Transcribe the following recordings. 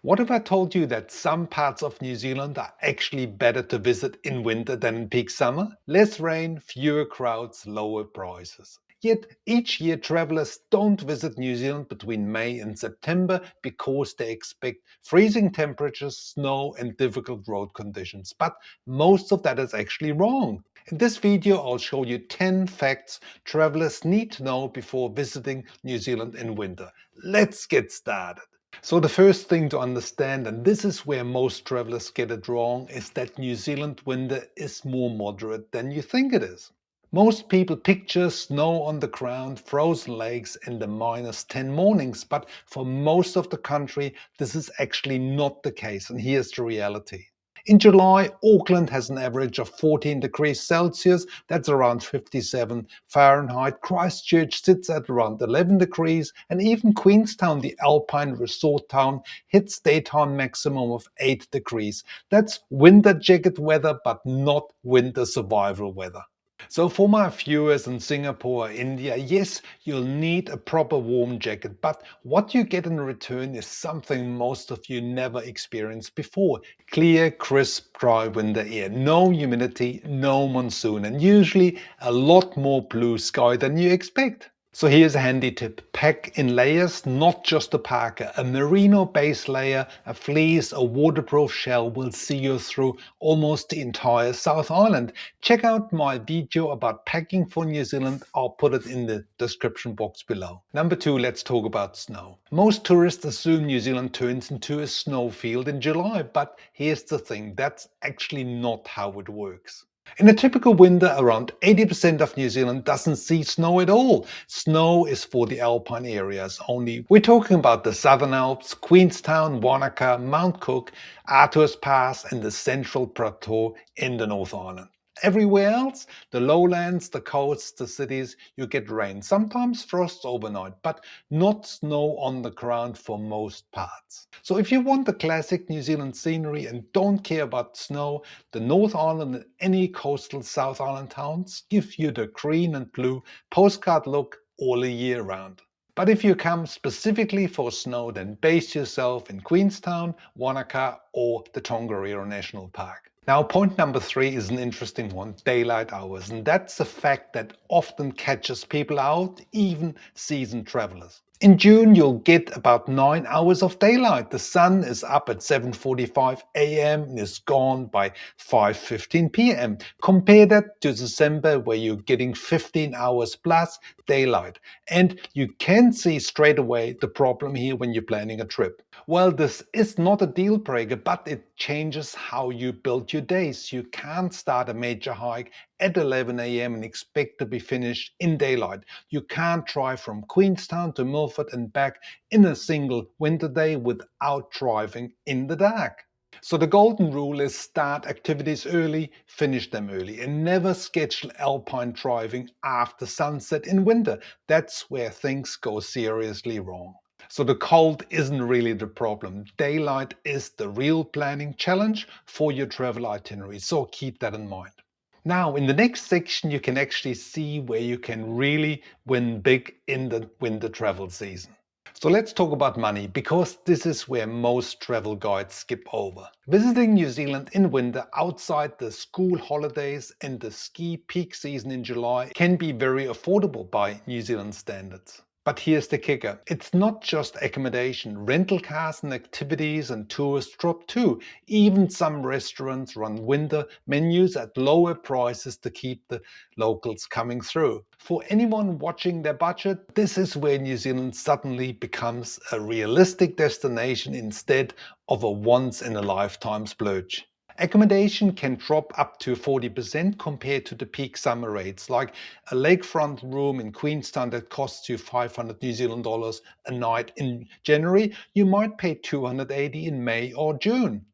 What if I told you that some parts of New Zealand are actually better to visit in winter than in peak summer? Less rain, fewer crowds, lower prices. Yet each year travelers don't visit New Zealand between May and September because they expect freezing temperatures, snow and difficult road conditions. But most of that is actually wrong. In this video I'll show you 10 facts travelers need to know before visiting New Zealand in winter. Let's get started. So the first thing to understand, and this is where most travelers get it wrong, is that New Zealand winter is more moderate than you think it is. Most people picture snow on the ground, frozen lakes and the -10 mornings, but for most of the country this is actually not the case, and here's the reality. In July, Auckland has an average of 14 degrees Celsius, that's around 57 Fahrenheit. Christchurch sits at around 11 degrees, and even Queenstown, the Alpine resort town, hits daytime maximum of 8 degrees. That's winter jacket weather, but not winter survival weather. So for my viewers in Singapore or India, yes, you'll need a proper warm jacket, but what you get in return is something most of you never experienced before. Clear, crisp, dry winter air. No humidity, no monsoon, and usually a lot more blue sky than you expect. So here's a handy tip. Pack in layers, not just a parka. A merino base layer, a fleece, a waterproof shell will see you through almost the entire South Island. Check out my video about packing for New Zealand. I'll put it in the description box below. Number 2, let's talk about snow. Most tourists assume New Zealand turns into a snowfield in July, but here's the thing, that's actually not how it works. In a typical winter, around 80% of New Zealand doesn't see snow at all. Snow is for the Alpine areas only. We're talking about the Southern Alps, Queenstown, Wanaka, Mount Cook, Arthur's Pass and the Central Plateau in the North Island. Everywhere else, the lowlands, the coasts, the cities, you get rain, sometimes frost overnight, but not snow on the ground for most parts. So if you want the classic New Zealand scenery and don't care about snow, the North Island and any coastal South Island towns give you the green and blue postcard look all a year round. But if you come specifically for snow, then base yourself in Queenstown, Wanaka or the Tongariro National Park. Now point number 3 is an interesting one, daylight hours, and that's a fact that often catches people out, even seasoned travelers. In June, you'll get about 9 hours of daylight. The sun is up at 7:45 a.m. and is gone by 5:15 p.m. Compare that to December, where you're getting 15 hours plus daylight. And you can see straight away the problem here when you're planning a trip. Well, this is not a deal breaker, but it changes how you build your days. You can't start a major hike at 11 a.m. and expect to be finished in daylight. You can't drive from Queenstown to Milford and back in a single winter day without driving in the dark. So the golden rule is start activities early, finish them early, and never schedule alpine driving after sunset in winter. That's where things go seriously wrong. So the cold isn't really the problem. Daylight is the real planning challenge for your travel itinerary, so keep that in mind. Now, in the next section, you can actually see where you can really win big in the winter travel season. So let's talk about money, because this is where most travel guides skip over. Visiting New Zealand in winter outside the school holidays and the ski peak season in July can be very affordable by New Zealand standards. But here's the kicker. It's not just accommodation. Rental cars and activities and tours drop too. Even some restaurants run winter menus at lower prices to keep the locals coming through. For anyone watching their budget, this is where New Zealand suddenly becomes a realistic destination instead of a once-in-a-lifetime splurge. Accommodation can drop up to 40% compared to the peak summer rates, like a lakefront room in Queenstown that costs you 500 New Zealand dollars a night in January, you might pay 280 in May or June.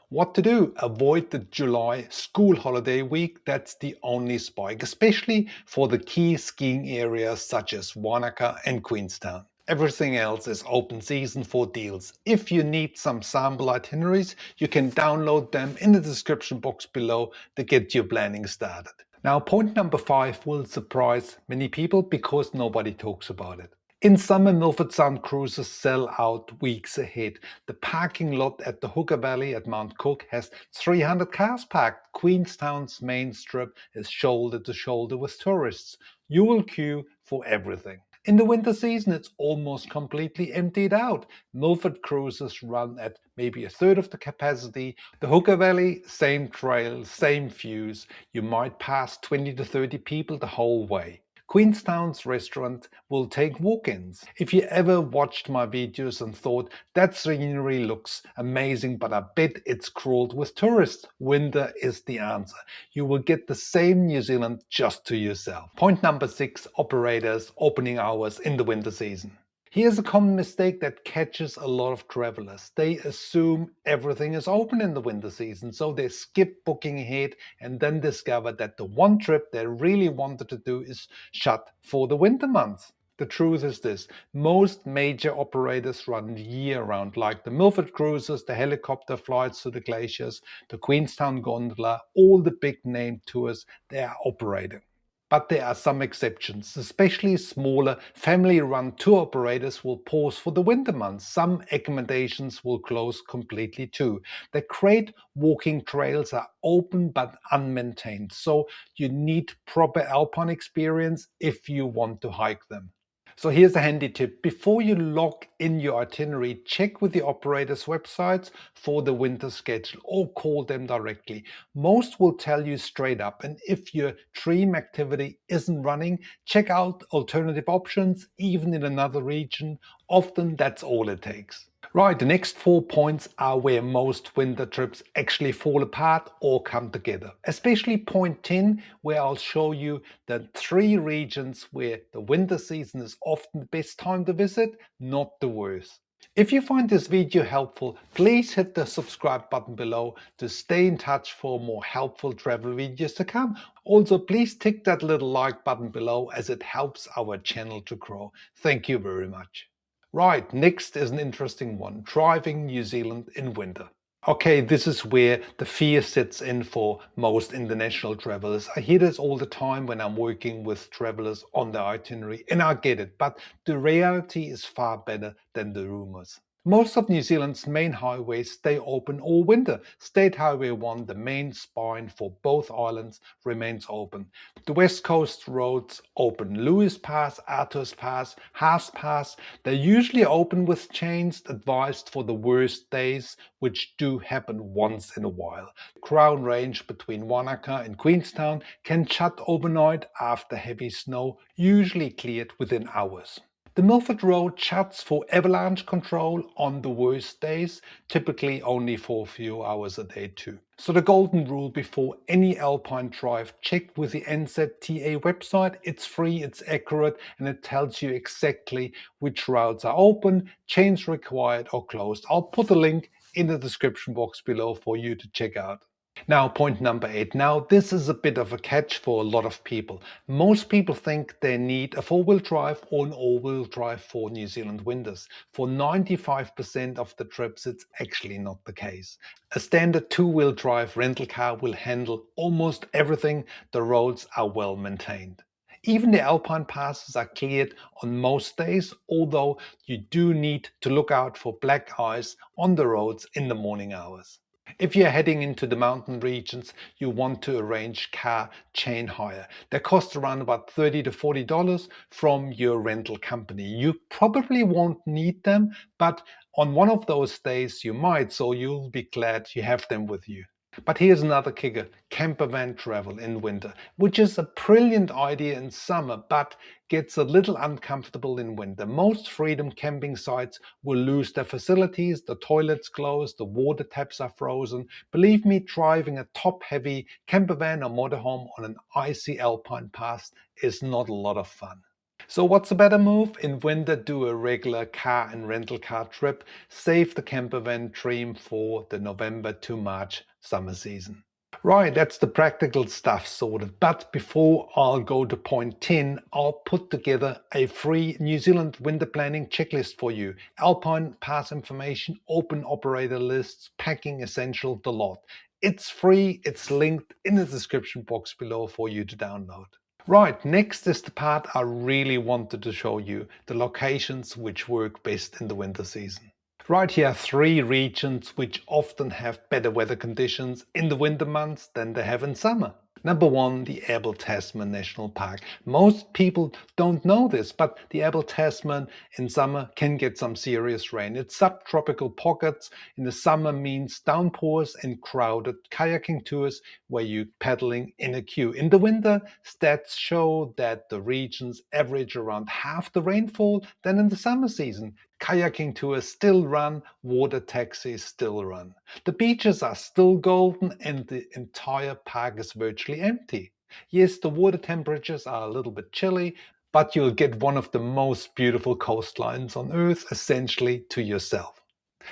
What to do? Avoid the July school holiday week. That's the only spike, especially for the key skiing areas such as Wanaka and Queenstown. Everything else is open season for deals. If you need some sample itineraries, you can download them in the description box below to get your planning started. Now, point number 5 will surprise many people because nobody talks about it. In summer, Milford Sound cruises sell out weeks ahead. The parking lot at the Hooker Valley at Mount Cook has 300 cars parked. Queenstown's main strip is shoulder to shoulder with tourists. You will queue for everything. In the winter season, it's almost completely emptied out. Milford cruises run at maybe a third of the capacity. The Hooker Valley, same trail, same views. You might pass 20 to 30 people the whole way. Queenstown's restaurant will take walk-ins. If you ever watched my videos and thought that scenery looks amazing, but I bet it's crawled with tourists, winter is the answer. You will get the same New Zealand just to yourself. Point number 6, operators opening hours in the winter season. Here's a common mistake that catches a lot of travelers. They assume everything is open in the winter season, so they skip booking ahead and then discover that the one trip they really wanted to do is shut for the winter months. The truth is this: most major operators run year-round, like the Milford cruises, the helicopter flights to the glaciers, the Queenstown gondola, all the big name tours they are operating. But there are some exceptions, especially smaller family-run tour operators will pause for the winter months. Some accommodations will close completely too. The great walking trails are open but unmaintained, so you need proper Alpine experience if you want to hike them. So here's a handy tip. Before you lock in your itinerary, check with the operators' websites for the winter schedule or call them directly. Most will tell you straight up, and if your dream activity isn't running, check out alternative options, even in another region. Often that's all it takes. Right, the next 4 points are where most winter trips actually fall apart or come together. Especially point 10, where I'll show you the 3 regions where the winter season is often the best time to visit, not the worst. If you find this video helpful, please hit the subscribe button below to stay in touch for more helpful travel videos to come. Also, please tick that little like button below as it helps our channel to grow. Thank you very much. Right, next is an interesting one: driving New Zealand in winter. Okay, this is where the fear sets in for most international travelers. I hear this all the time when I'm working with travelers on the itinerary, and I get it, but the reality is far better than the rumors. Most of New Zealand's main highways stay open all winter. State Highway 1, the main spine for both islands, remains open. The West Coast roads open. Lewis Pass, Arthurs Pass, Haas Pass, they're usually open with chains, advised for the worst days, which do happen once in a while. The Crown Range between Wanaka and Queenstown can shut overnight after heavy snow, usually cleared within hours. The Milford Road shuts for avalanche control on the worst days, typically only for a few hours a day too. So the golden rule before any Alpine drive: check with the 𝗬𝗎𝗄𝗎 website. It's free, it's accurate, and it tells you exactly which routes are open, chains required or closed. I'll put a link in the description box below for you to check out. Now, point number 8. Now, this is a bit of a catch for a lot of people. Most people think they need a 4-wheel drive or an all-wheel drive for New Zealand winters. For 95% of the trips, it's actually not the case. A standard 2-wheel drive rental car will handle almost everything. The roads are well maintained. Even the Alpine passes are cleared on most days, although you do need to look out for black ice on the roads in the morning hours. If you're heading into the mountain regions, you want to arrange car chain hire. They cost around about $30 to $40 from your rental company. You probably won't need them, but on one of those days you might, so you'll be glad you have them with you. But here's another kicker: campervan travel in winter, which is a brilliant idea in summer, but gets a little uncomfortable in winter. Most freedom camping sites will lose their facilities, the toilets close, the water taps are frozen. Believe me, driving a top-heavy campervan or motorhome on an icy Alpine pass is not a lot of fun. So what's a better move? In winter, do a regular car and rental car trip. Save the campervan dream for the November to March summer season. Right, that's the practical stuff sorted. But before I'll go to point 10, I'll put together a free New Zealand winter planning checklist for you. Alpine pass information, open operator lists, packing essential, the lot. It's free, it's linked in the description box below for you to download. Right, next is the part I really wanted to show you, the locations which work best in the winter season. Right here are 3 regions which often have better weather conditions in the winter months than they have in summer. Number 1, the 𝗬𝗆𝗆𝗃 National Park. Most people don't know this, but the 𝗬𝗆𝗆𝗃 in summer can get some serious rain. Its subtropical pockets in the summer means downpours and crowded kayaking tours where you're paddling in a queue. In the winter, stats show that the regions average around half the rainfall than in the summer season. Kayaking tours still run, water taxis still run. The beaches are still golden and the entire park is virtually empty. Yes, the water temperatures are a little bit chilly, but you'll get one of the most beautiful coastlines on Earth essentially to yourself.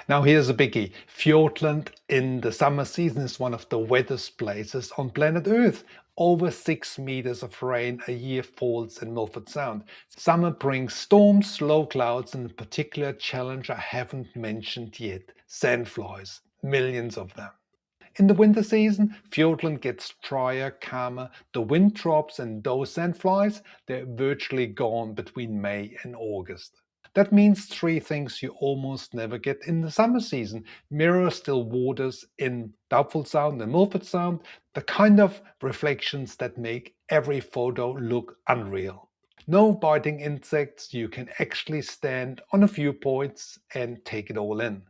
Now here's a biggie. Fjordland in the summer season is one of the wettest places on planet Earth. Over 6 meters of rain a year falls in Milford Sound. Summer brings storms, low clouds, and a particular challenge I haven't mentioned yet: sandflies, millions of them. In the winter season, Fjordland gets drier, calmer, the wind drops, and those sandflies, they're virtually gone between May and August. That means 3 things you almost never get in the summer season: mirror still waters in Doubtful Sound and Milford Sound, the kind of reflections that make every photo look unreal. No biting insects, you can actually stand on a viewpoints and take it all in.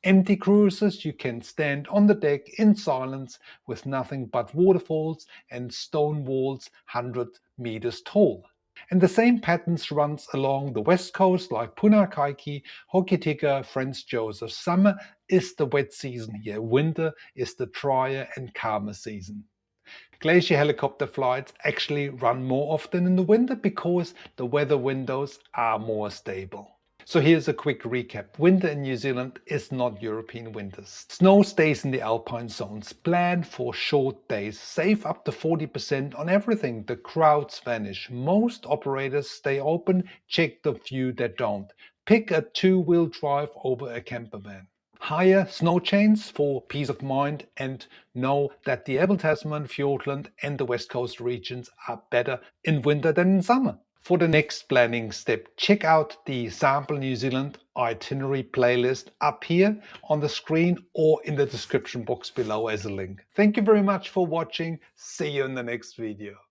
Empty cruises, you can stand on the deck in silence with nothing but waterfalls and stone walls 100 meters tall. And the same patterns runs along the west coast like 𝗀𝗏𝗁𝗂𝗁𝗃, 𝗁𝗏𝗃, Franz Josef. Summer is the wet season here. Winter is the drier and calmer season. 𝗙𝗫cie helicopter flights actually run more often in the winter because the weather windows are more stable. So here's a quick recap. Winter in New Zealand is not European winters. Snow stays in the Alpine zones. Plan for short days. Save up to 40% on everything. The crowds vanish. Most operators stay open. Check the few that don't. Pick a 2-wheel drive over a campervan. Hire snow chains for peace of mind, and know that the 𝗬𝗆𝗆𝗃, Fjordland and the West Coast regions are better in winter than in summer. For the next planning step, check out the sample New Zealand itinerary playlist up here on the screen or in the description box below as a link. Thank you very much for watching. See you in the next video.